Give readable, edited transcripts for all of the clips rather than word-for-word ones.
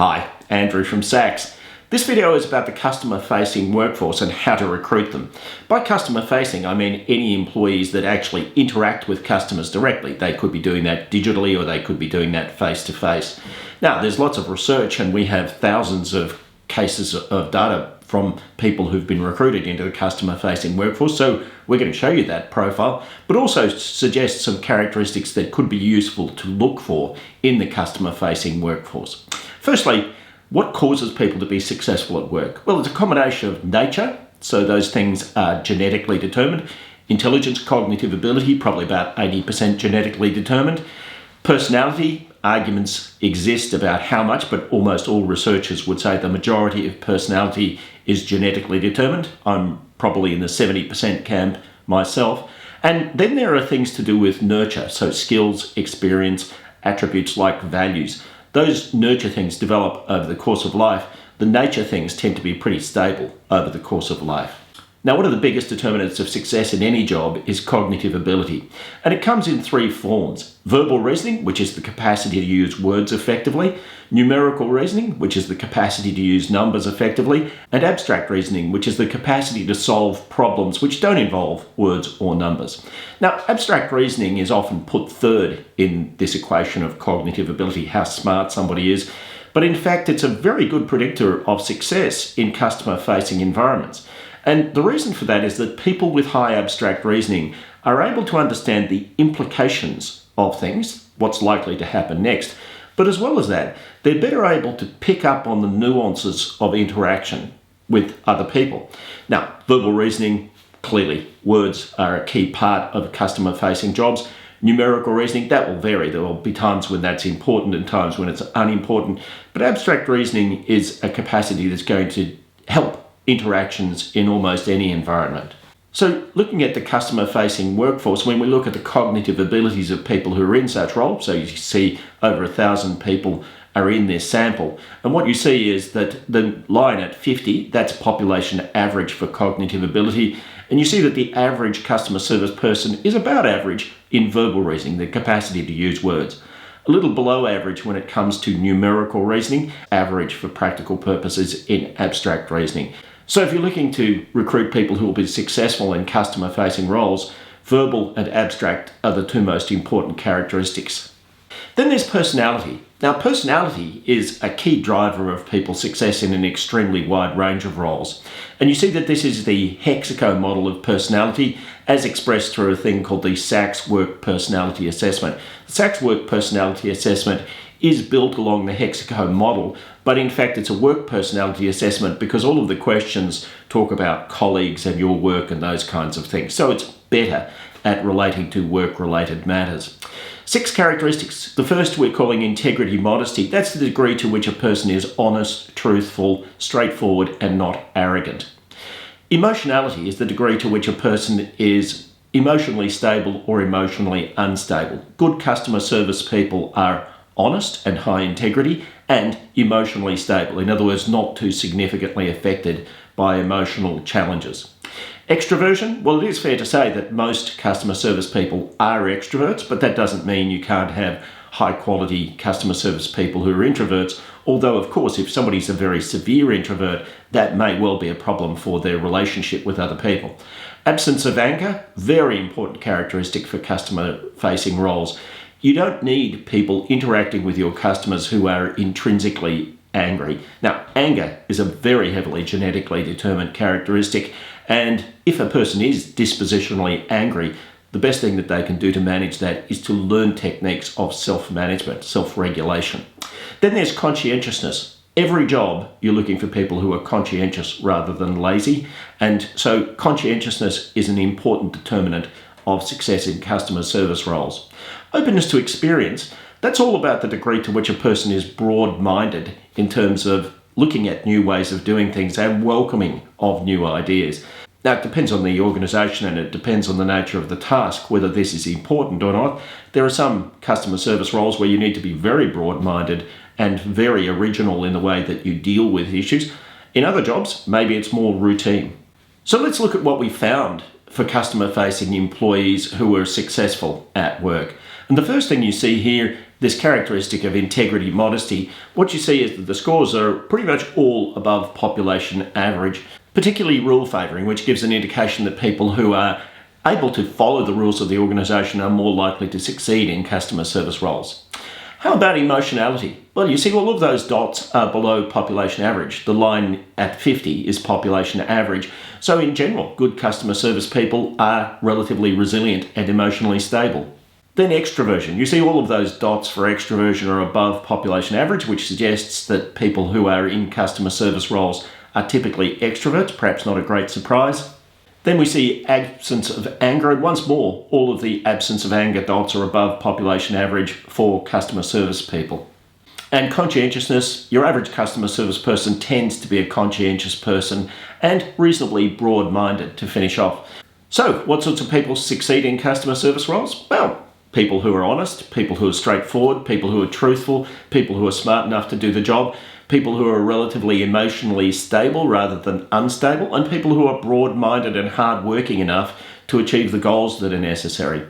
Hi, Andrew from SACS. This video is about the customer-facing workforce and how to recruit them. By customer-facing, I mean any employees that actually interact with customers directly. They could be doing that digitally or they could be doing that face-to-face. Now, there's lots of research and we have thousands of cases of data from people who've been recruited into the customer-facing workforce, so we're going to show you that profile, but also suggest some characteristics that could be useful to look for in the customer-facing workforce. Firstly, what causes people to be successful at work? Well, it's a combination of nature, so those things are genetically determined. Intelligence, cognitive ability, probably about 80% genetically determined. Personality, arguments exist about how much, but almost all researchers would say the majority of personality is genetically determined. I'm probably in the 70% camp myself. And then there are things to do with nurture, so skills, experience, attributes like values. Those nurture things develop over the course of life. The nature things tend to be pretty stable over the course of life. Now, one of the biggest determinants of success in any job is cognitive ability, and it comes in three forms. Verbal reasoning, which is the capacity to use words effectively, numerical reasoning, which is the capacity to use numbers effectively, and abstract reasoning, which is the capacity to solve problems which don't involve words or numbers. Now, abstract reasoning is often put third in this equation of cognitive ability, how smart somebody is, but in fact, it's a very good predictor of success in customer-facing environments. And the reason for that is that people with high abstract reasoning are able to understand the implications of things, what's likely to happen next. But as well as that, they're better able to pick up on the nuances of interaction with other people. Now, verbal reasoning, clearly, words are a key part of customer-facing jobs. Numerical reasoning, that will vary. There will be times when that's important and times when it's unimportant. But abstract reasoning is a capacity that's going to help interactions in almost any environment. So looking at the customer-facing workforce, when we look at the cognitive abilities of people who are in such roles, so you see over 1,000 people are in this sample, and what you see is that the line at 50, that's population average for cognitive ability, and you see that the average customer service person is about average in verbal reasoning, the capacity to use words. A little below average when it comes to numerical reasoning, average for practical purposes in abstract reasoning. So if you're looking to recruit people who will be successful in customer-facing roles, verbal and abstract are the two most important characteristics. Then there's personality. Now, personality is a key driver of people's success in an extremely wide range of roles. And you see that this is the hexaco model of personality as expressed through a thing called the SACS Work Personality Assessment. The SACS Work Personality Assessment is built along the hexaco model, but in fact it's a work personality assessment because all of the questions talk about colleagues and your work and those kinds of things. So it's better at relating to work-related matters. 6 characteristics. The first we're calling integrity modesty. That's the degree to which a person is honest, truthful, straightforward, and not arrogant. Emotionality is the degree to which a person is emotionally stable or emotionally unstable. Good customer service people are honest and high integrity and emotionally stable. In other words, not too significantly affected by emotional challenges. Extroversion, well, it is fair to say that most customer service people are extroverts, but that doesn't mean you can't have high quality customer service people who are introverts. Although, of course, if somebody's a very severe introvert, that may well be a problem for their relationship with other people. Absence of anger, very important characteristic for customer facing roles. You don't need people interacting with your customers who are intrinsically angry. Now, anger is a very heavily genetically determined characteristic, and if a person is dispositionally angry, the best thing that they can do to manage that is to learn techniques of self-management, self-regulation. Then there's conscientiousness. Every job, you're looking for people who are conscientious rather than lazy, and so conscientiousness is an important determinant of success in customer service roles. Openness to experience, that's all about the degree to which a person is broad-minded in terms of looking at new ways of doing things and welcoming of new ideas. Now, it depends on the organisation and it depends on the nature of the task, whether this is important or not. There are some customer service roles where you need to be very broad-minded and very original in the way that you deal with issues. In other jobs, maybe it's more routine. So let's look at what we found for customer-facing employees who are successful at work. And the first thing you see here this characteristic of integrity, modesty, what you see is that the scores are pretty much all above population average, particularly rule favouring, which gives an indication that people who are able to follow the rules of the organisation are more likely to succeed in customer service roles. How about emotionality? Well, you see all of those dots are below population average. The line at 50 is population average. So in general, good customer service people are relatively resilient and emotionally stable. Then extroversion. You see all of those dots for extroversion are above population average, which suggests that people who are in customer service roles are typically extroverts, perhaps not a great surprise. Then we see absence of anger, and once more, all of the absence of anger dots are above population average for customer service people. And conscientiousness, your average customer service person tends to be a conscientious person and reasonably broad-minded to finish off. So, what sorts of people succeed in customer service roles? Well, people who are honest, people who are straightforward, people who are truthful, people who are smart enough to do the job, people who are relatively emotionally stable rather than unstable, and people who are broad-minded and hard-working enough to achieve the goals that are necessary.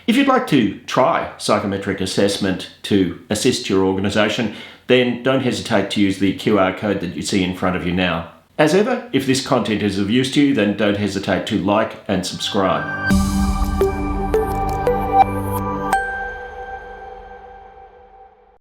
If you'd like to try psychometric assessment to assist your organisation, then don't hesitate to use the QR code that you see in front of you now. As ever, if this content is of use to you, then don't hesitate to like and subscribe.